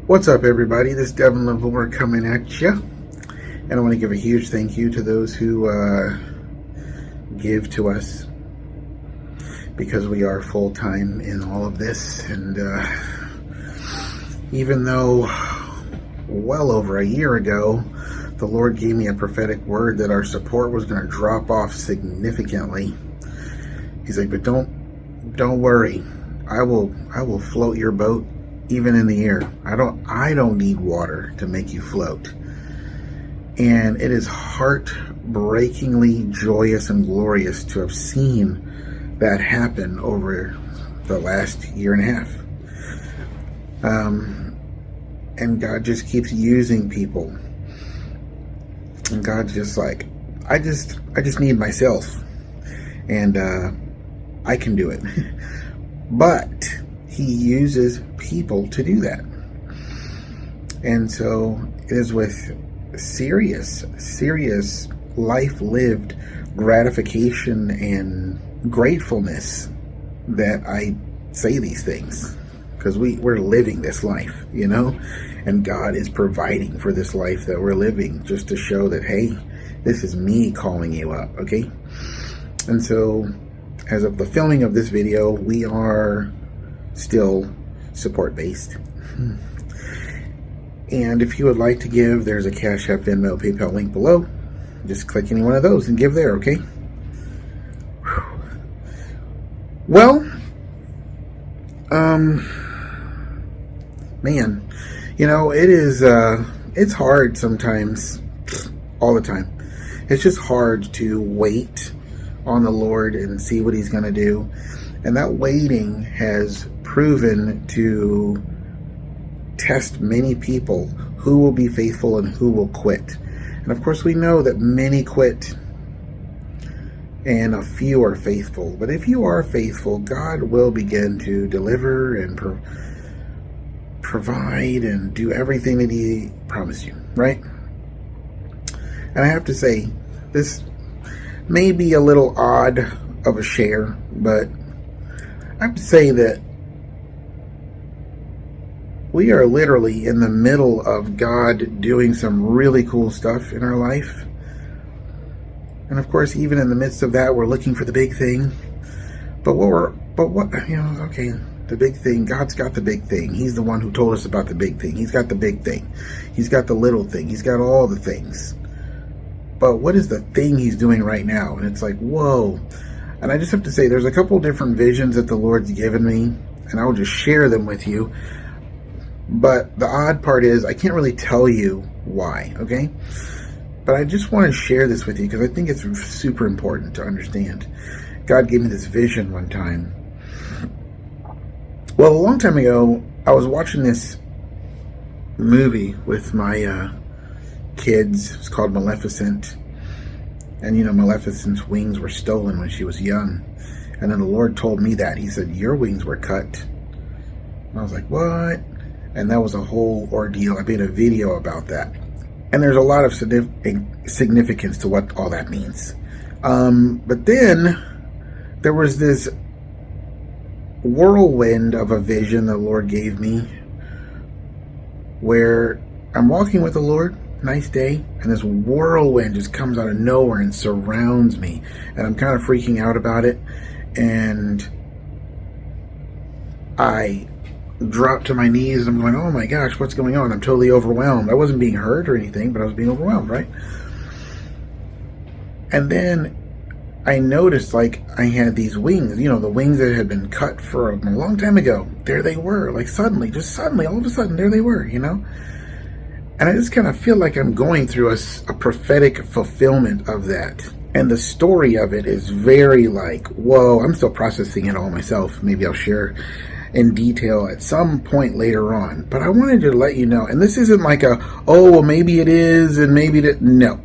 What's up, everybody? This is Devin LaVore coming at you. And I want to give a huge thank you to those who give to us, because we are full-time in all of this. And even though well over a year ago, the Lord gave me a prophetic word that our support was going to drop off significantly. He's like, but don't worry. I will float your boat even in the air. I don't need water to make you float. And it is heartbreakingly joyous and glorious to have seen that happen over the last year and a half. And God just keeps using people. And God's just like, I just need myself. And I can do it. But He uses people to do that. And so it is with serious life lived gratification and gratefulness that I say these things, because we're living this life, and God is providing for this life that we're living, just to show that, hey, this is me calling you up, okay? And so as of the filming of this video, we are still support-based. And if you would like to give, there's a Cash App, Venmo, PayPal link below. Just click any one of those and give there, okay? Well, man, it is, it's hard sometimes, all the time. It's just hard to wait on the Lord and see what He's going to do. And that waiting has proven to test many people who will be faithful and who will quit. And of course, we know that many quit and a few are faithful. But if you are faithful, God will begin to deliver and provide and do everything that He promised you, right? And I have to say, this may be a little odd of a share, but I have to say that we are literally in the middle of God doing some really cool stuff in our life. And of course, even in the midst of that, we're looking for the big thing. Okay, the big thing, God's got the big thing. He's the one who told us about the big thing. He's got the big thing. He's got the little thing. He's got all the things. But what is the thing He's doing right now? And it's like, whoa. And I just have to say, there's a couple different visions that the Lord's given me, and I'll just share them with you. But the odd part is, I can't really tell you why, okay? But I just want to share this with you because I think it's super important to understand. God gave me this vision one time. Well, a long time ago, I was watching this movie with my kids. It's called Maleficent. And Maleficent's wings were stolen when she was young. And then the Lord told me that. He said, your wings were cut. And I was like, what? And that was a whole ordeal. I made a video about that. And there's a lot of significance to what all that means. But then there was this whirlwind of a vision the Lord gave me, where I'm walking with the Lord, nice day, and this whirlwind just comes out of nowhere and surrounds me. And I'm kind of freaking out about it. And I drop to my knees and I'm going, oh my gosh, what's going on? I'm totally overwhelmed. I wasn't being hurt or anything, but I was being overwhelmed, right? And then I noticed, like, I had these wings, the wings that had been cut for a long time ago. There they were, like suddenly, all of a sudden, there they were, And I just kind of feel like I'm going through a prophetic fulfillment of that. And the story of it is very like, whoa, I'm still processing it all myself. Maybe I'll share in detail at some point later on. But I wanted to let you know, and this isn't like oh, well, maybe it is, and maybe that. No.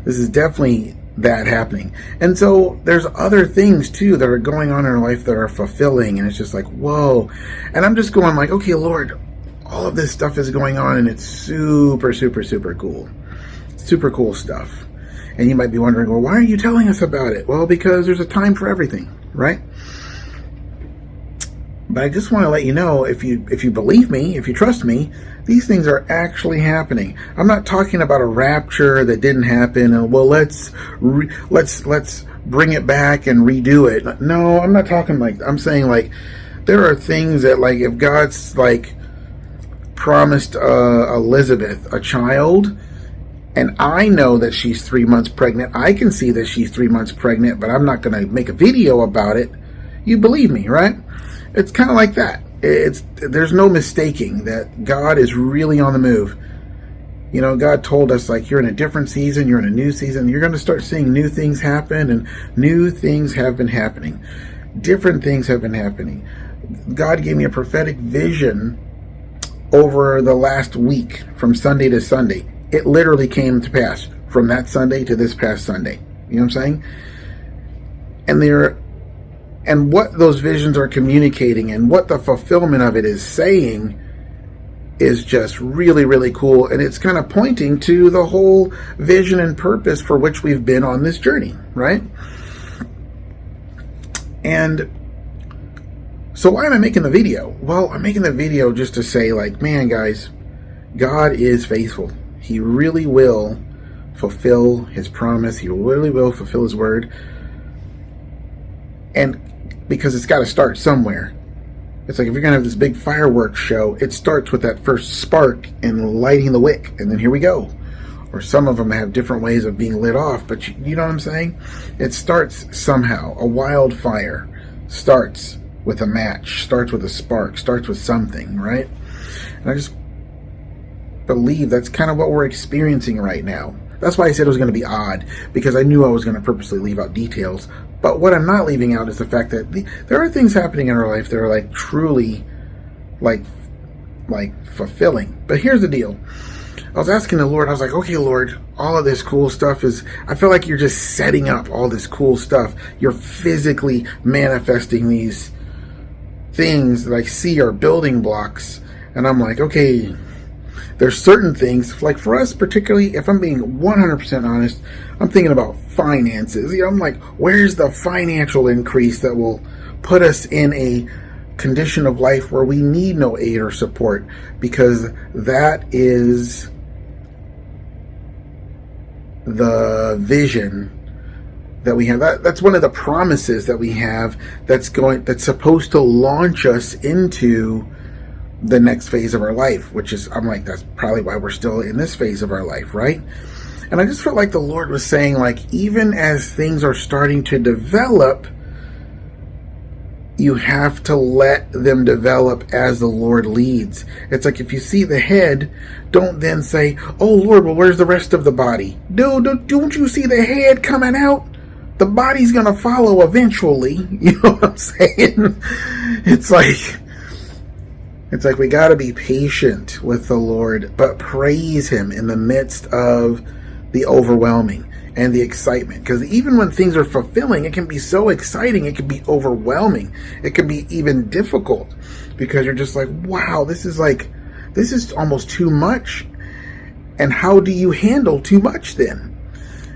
This is definitely that happening. And so there's other things too that are going on in our life that are fulfilling, and it's just like, whoa. And I'm just going like, okay, Lord, all of this stuff is going on, and it's super, super, super cool. Super cool stuff. And you might be wondering, well, why are you telling us about it? Well, because there's a time for everything, right? But I just want to let you know, if you believe me, if you trust me, these things are actually happening. I'm not talking about a rapture that didn't happen, and well, let's bring it back and redo it. No, I'm not talking like. I'm saying like there are things that, like, if God's like promised Elizabeth a child, and I know that she's 3 months pregnant, I can see that she's 3 months pregnant, but I'm not going to make a video about it. You believe me, right? It's kind of like that. There's no mistaking that God is really on the move. You know, God told us, like, you're in a different season, you're in a new season, you're going to start seeing new things happen, and new things have been happening. Different things have been happening. God gave me a prophetic vision over the last week from Sunday to Sunday. It literally came to pass from that Sunday to this past Sunday. You know what I'm saying? And what those visions are communicating and what the fulfillment of it is saying is just really, really cool. And it's kind of pointing to the whole vision and purpose for which we've been on this journey, right? And so why am I making the video? Well, I'm making the video just to say, like, man, guys, God is faithful. He really will fulfill his promise. He really will fulfill his word. And because it's got to start somewhere. It's like if you're going to have this big fireworks show, it starts with that first spark and lighting the wick, and then here we go. Or some of them have different ways of being lit off, but you know what I'm saying? It starts somehow. A wildfire starts with a match, starts with a spark, starts with something, right? And I just believe that's kind of what we're experiencing right now. That's why I said it was going to be odd, because I knew I was going to purposely leave out details. But what I'm not leaving out is the fact that there are things happening in our life that are like truly like fulfilling. But here's the deal. I was asking the Lord, I was like, okay, Lord, all of this cool stuff I feel like you're just setting up all this cool stuff. You're physically manifesting these things that I see are building blocks. And I'm like, okay, there's certain things, like for us particularly, if I'm being 100% honest, I'm thinking about finances. You know, I'm like, where's the financial increase that will put us in a condition of life where we need no aid or support? Because that is the vision that we have. That's one of the promises that we have that's supposed to launch us into the next phase of our life, which is, I'm like, that's probably why we're still in this phase of our life, right? And I just felt like the Lord was saying, like, even as things are starting to develop, you have to let them develop as the Lord leads. It's like, if you see the head, don't then say, oh Lord, well, where's the rest of the body? No, don't you see the head coming out? The body's gonna follow eventually. You know what I'm saying? It's like we got to be patient with the Lord, but praise him in the midst of the overwhelming and the excitement. Because even when things are fulfilling, it can be so exciting, it can be overwhelming, it can be even difficult, because you're just like, wow, this is almost too much. And how do you handle too much then?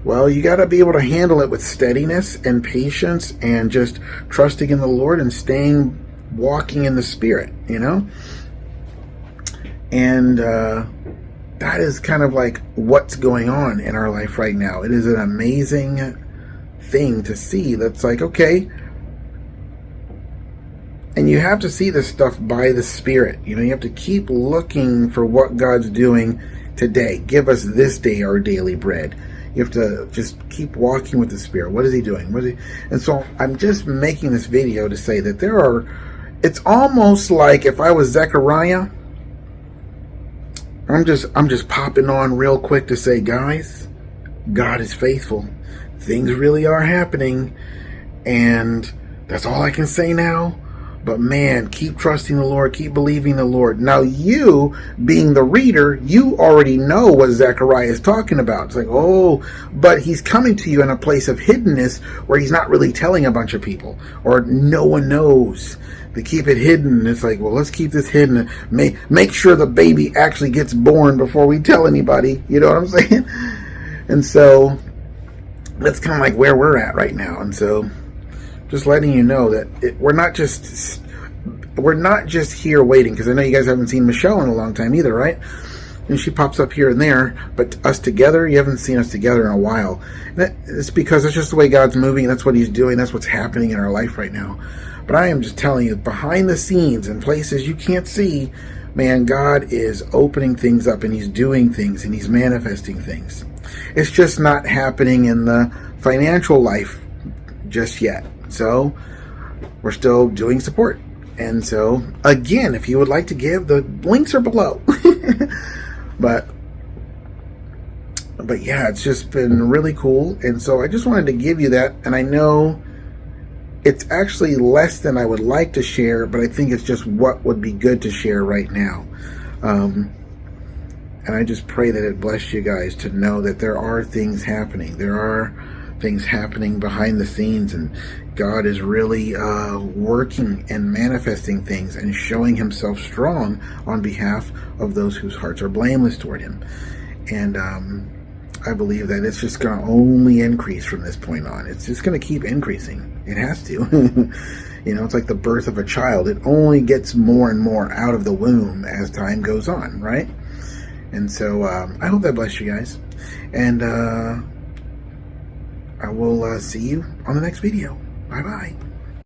Well, you got to be able to handle it with steadiness and patience and just trusting in the Lord and walking in the Spirit, you know? And that is kind of like what's going on in our life right now. It is an amazing thing to see. That's like, okay. And you have to see this stuff by the Spirit. You know, you have to keep looking for what God's doing today. Give us this day our daily bread. You have to just keep walking with the Spirit. What is he doing? And so I'm just making this video to say that it's almost like if I was Zechariah, I'm just popping on real quick to say, guys, God is faithful. Things really are happening. And that's all I can say now. But man, keep trusting the Lord, keep believing the Lord. Now you, being the reader, you already know what Zechariah is talking about. It's like, oh, but he's coming to you in a place of hiddenness where he's not really telling a bunch of people, or no one knows. They keep it hidden. It's like, well, let's keep this hidden. Make sure the baby actually gets born before we tell anybody. You know what I'm saying? And so that's kind of like where we're at right now. And so just letting you know that we're not just we're not just here waiting, because I know you guys haven't seen Michelle in a long time either, right? And she pops up here and there, but us together, you haven't seen us together in a while. And it's because that's just the way God's moving. That's what he's doing. That's what's happening in our life right now. But I am just telling you, behind the scenes, in places you can't see, man, God is opening things up, and he's doing things, and he's manifesting things. It's just not happening in the financial life just yet. So we're still doing support. And so, again, if you would like to give, the links are below. But yeah, it's just been really cool. And so I just wanted to give you that. And I know it's actually less than I would like to share, but I think it's just what would be good to share right now. And I just pray that it bless you guys to know that there are things happening. There are things happening behind the scenes, and God is really working and manifesting things and showing himself strong on behalf of those whose hearts are blameless toward him. And I believe that it's just going to only increase from this point on. It's just going to keep increasing. It has to. It's like the birth of a child. It only gets more and more out of the womb as time goes on, right? And so I hope that bless you guys. And I will see you on the next video. Bye-bye.